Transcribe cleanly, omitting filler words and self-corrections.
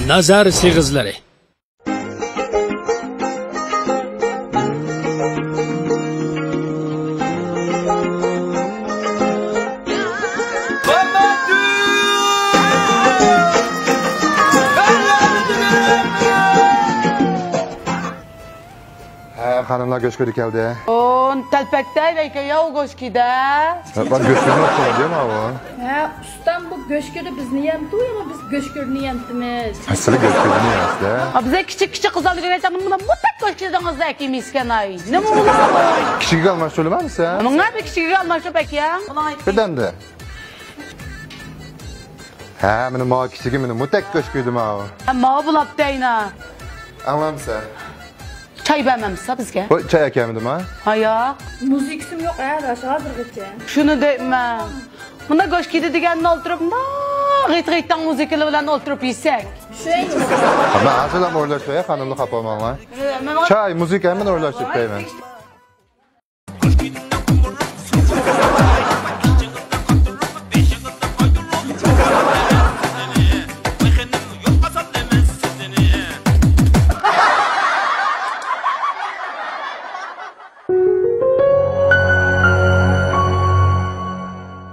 nazar sig'izlari. Hanımlar göçkörü geldi. On telpekte ve yav goşkide. Bak göçkörü nasıl değil mi o? Ha, ustam bu göçkörü biz niye yemdi ama biz göçkörünü yemdimiz. Aslında göçkörü niye yazdı? Ha bize küçük kızlarla göreceğim bunu bu tek goşkiden kızlar misken ay. Ne bu ulan? Kişi kalmaz söylemez misin? Bunlar bir küçük almış pek ya. Birden de. Ha, benim mağa kişi benim bu tek göçkörü mağa. Ama bu laptayna. Anlar mısın? Çay vermemse bizge. Bu çay ekmedim ha? Haya. Müziksim yok arkadaş hazır geçen. Şunu deme. Bunda goşkide digen oturup da git müzikle bilen oturup yesek. Şey Ben hazırlam orlaşmaya hanımlı kapamam var. Çay, müzik hemen orlaşıp koyayım.